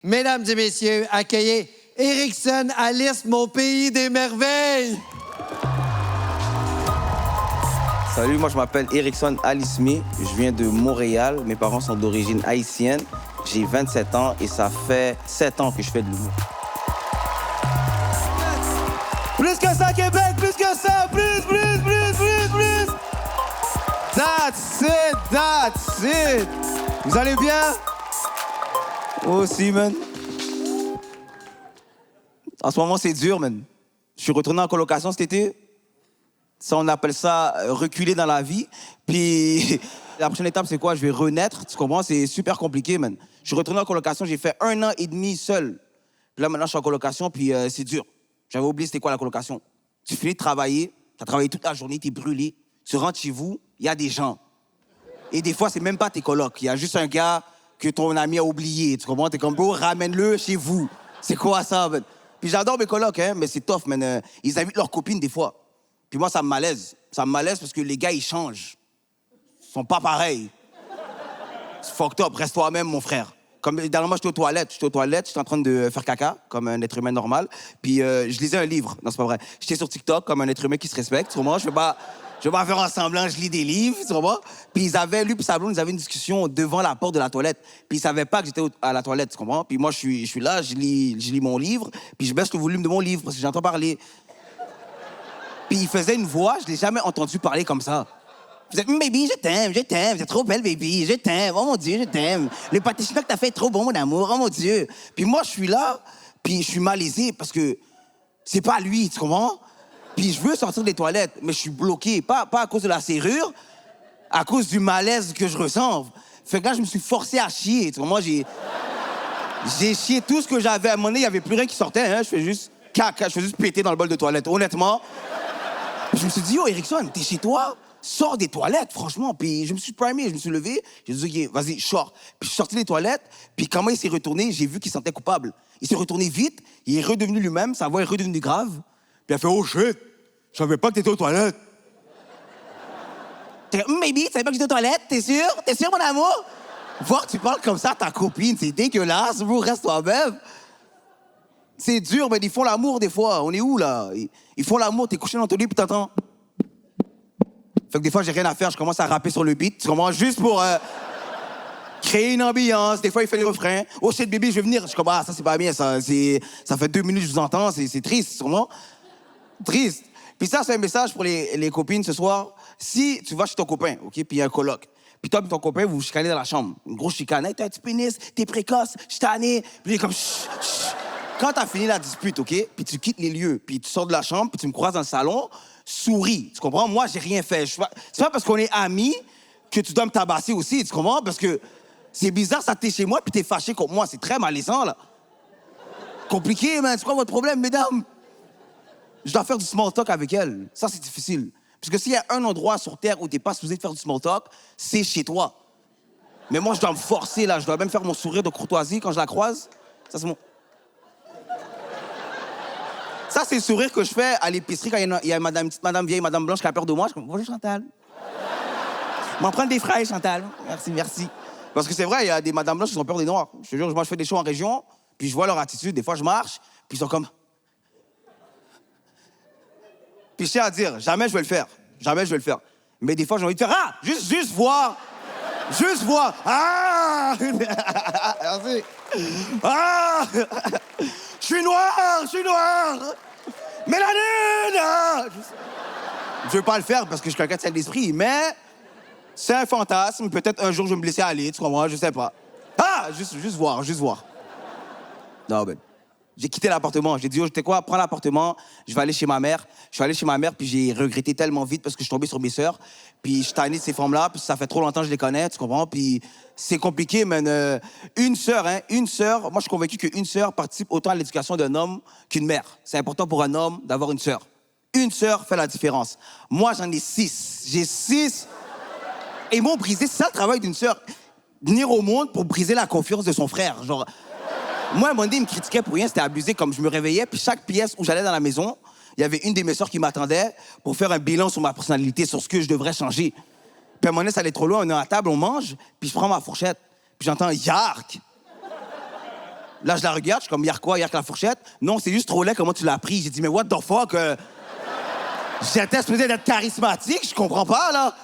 Mesdames et messieurs, accueillez Erickson Alice, mon pays des merveilles! Salut, moi je m'appelle Erickson Alismi, je viens de Montréal, mes parents sont d'origine haïtienne, j'ai 27 ans et ça fait 7 ans que je fais de l'humour. Plus que ça, Québec, plus que ça, plus! That's it! Vous allez bien? Aussi, man. En ce moment, c'est dur, man. Je suis retourné en colocation cet été. Ça, on appelle ça reculer dans la vie. Puis la prochaine étape, c'est quoi? Je vais renaître. Tu comprends? C'est super compliqué, man. Je suis retourné en colocation, j'ai fait 1 an et demi seul. Puis là, maintenant, je suis en colocation, puis c'est dur. J'avais oublié c'était quoi la colocation. Tu finis de travailler, tu as travaillé toute la journée, tu es brûlé. Tu rentres chez vous, il y a des gens. Et des fois, c'est même pas tes colocs. Il y a juste un gars que ton ami a oublié. Tu comprends? T'es comme, bro, ramène-le chez vous. C'est quoi ça, man? Puis j'adore mes colocs, hein, mais c'est tough, man. Ils invitent leurs copines des fois. Puis moi, ça me malaise. Ça me malaise parce que les gars, ils changent. Ils sont pas pareils. C'est fucked up. Reste toi-même, mon frère. Comme dernièrement, j'étais aux toilettes. J'étais en train de faire caca, comme un être humain normal. Puis je lisais un livre. Non, c'est pas vrai. J'étais sur TikTok, comme un être humain qui se respecte. Sûrement, je vais pas faire en semblant, je lis des livres, sûrement. Puis ils avaient, lui et sa blonde, ils avaient une discussion devant la porte de la toilette. Puis ils savaient pas que j'étais à la toilette, tu comprends? Puis moi, je suis là, je lis mon livre, puis je baisse le volume de mon livre parce que j'entends parler. Puis il faisait une voix, je l'ai jamais entendu parler comme ça. Il faisait, baby, je t'aime, t'es trop belle, baby, je t'aime, oh mon Dieu, je t'aime. Le pâté chinois que t'as fait est trop bon, mon amour, oh mon Dieu. Puis moi, je suis là, puis je suis malaisé parce que c'est pas lui, tu comprends? Puis je veux sortir des toilettes, mais je suis bloqué. Pas à cause de la serrure, à cause du malaise que je ressens. Fait que là, je me suis forcé à chier. Tu vois, moi, j'ai chié tout ce que j'avais. À un moment donné, il n'y avait plus rien qui sortait. Hein. Je fais juste caca, je fais juste péter dans le bol de toilette. Honnêtement, je me suis dit, yo, Erickson, t'es chez toi? Sors des toilettes, franchement. Puis je me suis primé, je me suis levé. J'ai dit, OK, vas-y, sors. Puis je suis sorti des toilettes. Puis comment il s'est retourné, j'ai vu qu'il se sentait coupable. Il s'est retourné vite. Il est redevenu lui-même. Sa voix est redevenue grave. Puis il a fait, oh shit, je savais pas que t'étais aux toilettes. T'es comme, baby, tu savais pas que j'étais aux toilettes? T'es sûr? T'es sûr, mon amour? Voir que tu parles comme ça à ta copine, c'est dégueulasse. Vous reste toi-même. C'est dur, mais ils font l'amour des fois. On est où, là? Ils font l'amour, t'es couché dans ton lit, puis t'entends. Fait que des fois, j'ai rien à faire, je commence à rapper sur le beat. Tu commences juste pour créer une ambiance. Des fois, il fait les refrains. Oh shit, baby, je vais venir. Je suis comme, ah, ça, c'est pas bien, ça fait 2 minutes que je vous entends, c'est triste, sûrement. Triste. Puis ça, c'est un message pour les copines ce soir. Si tu vas chez ton copain, OK, puis il y a un coloc, puis toi et ton copain, vous vous chicanez dans la chambre. Une grosse chicane. Hey, t'as un petit pénis, t'es précoce, je suis tanné. Puis il est comme, chut, chut. Quand t'as fini la dispute, OK, puis tu quittes les lieux, puis tu sors de la chambre, puis tu me croises dans le salon, souris. Tu comprends? Moi, j'ai rien fait. C'est pas parce qu'on est amis que tu dois me tabasser aussi, tu comprends? Parce que c'est bizarre, ça t'es chez moi, puis t'es fâché contre moi. C'est très malaisant, là. Compliqué, man. C'est quoi votre problème, mesdames? Je dois faire du small talk avec elle. Ça, c'est difficile. Parce que s'il y a un endroit sur Terre où t'es pas supposé faire du small talk, c'est chez toi. Mais moi, je dois me forcer, là. Je dois même faire mon sourire de courtoisie quand je la croise. Ça, c'est mon... Ça, c'est le sourire que je fais à l'épicerie quand il y a une petite madame vieille, madame blanche qui a peur de moi. Je suis comme, bonjour, Chantal. M'en prendre des fraises, Chantal. Merci, merci. Parce que c'est vrai, il y a des madames blanches qui ont peur des noirs. Je te jure, moi, je fais des shows en région, puis je vois leur attitude. Des fois, je marche, puis ils sont comme... Puis je tiens à dire, jamais je vais le faire. Jamais je vais le faire. Mais des fois, j'ai envie de faire, ah, juste voir. Juste voir. Ah! Merci. Ah! Je suis noir. Mélanine! Ah! Je veux pas le faire parce que je suis quelqu'un de sain d'esprit, mais c'est un fantasme. Peut-être un jour, je vais me laisser aller, tu comprends? Je sais pas. Ah! Juste voir. Non, ben... J'ai quitté l'appartement. J'ai dit, oh, tu sais quoi, prends l'appartement, je vais aller chez ma mère. Je suis allé chez ma mère, puis j'ai regretté tellement vite parce que je suis tombé sur mes sœurs. Puis je suis tanné de ces femmes-là, puis ça fait trop longtemps que je les connais, tu comprends? Puis c'est compliqué, mais une sœur, moi je suis convaincu qu'une sœur participe autant à l'éducation d'un homme qu'une mère. C'est important pour un homme d'avoir une sœur. Une sœur fait la différence. Moi, j'en ai 6. J'ai 6. Et ils m'ont brisé. C'est ça le travail d'une sœur. Venir au monde pour briser la confiance de son frère. Genre... Moi, à un moment donné, il me critiquait pour rien, c'était abusé. Comme je me réveillais, puis chaque pièce où j'allais dans la maison, il y avait une des mes sœurs qui m'attendait pour faire un bilan sur ma personnalité, sur ce que je devrais changer. Puis à un moment donné, ça allait trop loin, on est à la table, on mange, puis je prends ma fourchette, puis j'entends « Yark ». Là, je la regarde, je suis comme, hier quoi, hier que la fourchette? Non, c'est juste trop laid, comment tu l'as pris? J'ai dit, mais what the fuck? J'étais supposé d'être charismatique, je comprends pas, là.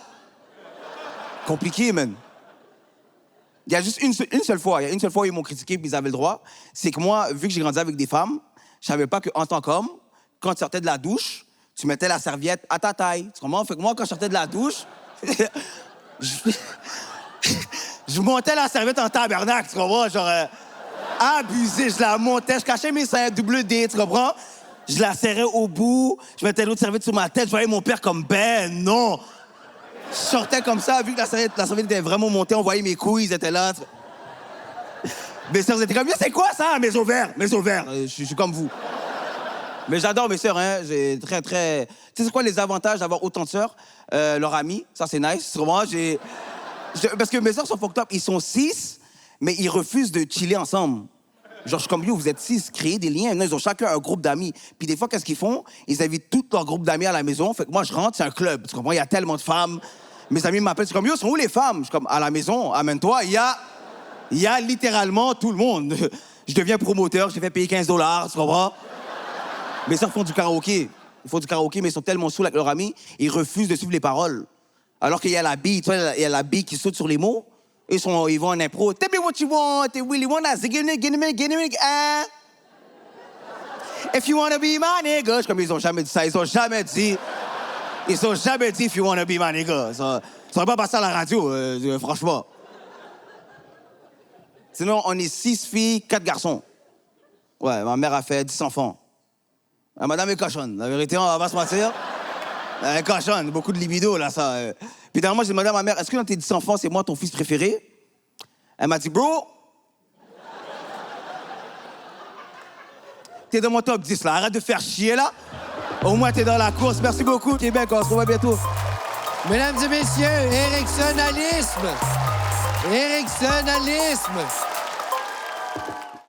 Compliqué, man. Il y a juste une seule fois où ils m'ont critiqué puis ils avaient le droit. C'est que moi, vu que j'ai grandi avec des femmes, je savais pas qu'en tant qu'homme, quand tu sortais de la douche, tu mettais la serviette à ta taille. Tu comprends? Fait que moi, quand je sortais de la douche, je montais la serviette en tabernacle, tu comprends? Genre, abusé, je la montais, je cachais mes seins double D, tu comprends? Je la serrais au bout, je mettais l'autre serviette sur ma tête, je voyais mon père comme, ben non! Je sortais comme ça, vu que la serviette était vraiment montée, on voyait mes couilles, ils étaient là. Mes sœurs étaient comme, c'est quoi ça, mes ovaires? Mes ovaires. Je suis comme vous. Mais j'adore mes sœurs, hein. J'ai très. Tu sais, c'est quoi les avantages d'avoir autant de sœurs? Leurs amis, ça c'est nice. Sûrement, parce que mes sœurs sont fucked up. Ils sont 6, mais ils refusent de chiller ensemble. Genre, je suis comme, yo, vous êtes 6, créez des liens. Non, ils ont chacun un groupe d'amis. Puis des fois, qu'est-ce qu'ils font? Ils invitent tout leur groupe d'amis à la maison. Fait que moi, je rentre, c'est un club. Tu comprends? Il y a tellement de femmes. Mes amis m'appellent, c'est comme, yo, sont où les femmes? Je suis comme, à la maison, amène-toi. Il y a littéralement tout le monde. Je deviens promoteur, j'ai fait payer $15, tu comprends? Mes sœurs font du karaoké. Ils font du karaoké, mais ils sont tellement saouls avec leurs amis, ils refusent de suivre les paroles. Alors qu'il y a la bille, tu vois, il y a la bille qui saute sur les mots. Ils vont en impro. Tell me what you want, they really want us. Give me, ah. If you wanna be my nigga. Comme ils ont jamais dit ça, ils ont jamais dit if you wanna be my nigga. Ça aurait pas passé à la radio, franchement. Sinon, on est 6 filles, 4 garçons. Ouais, ma mère a fait 10 enfants. La madame est cochonne. La vérité, on va pas se mentir. Elle est cochonne, beaucoup de libido, là, ça. Puis dernièrement, j'ai demandé à ma mère, est-ce que dans tes 10 enfants, c'est moi ton fils préféré? Elle m'a dit, bro, t'es dans mon top 10, là. Arrête de faire chier, là. Au moins, t'es dans la course. Merci beaucoup, Québec. On se revoit bientôt. Mesdames et messieurs, Eriksson Alisme.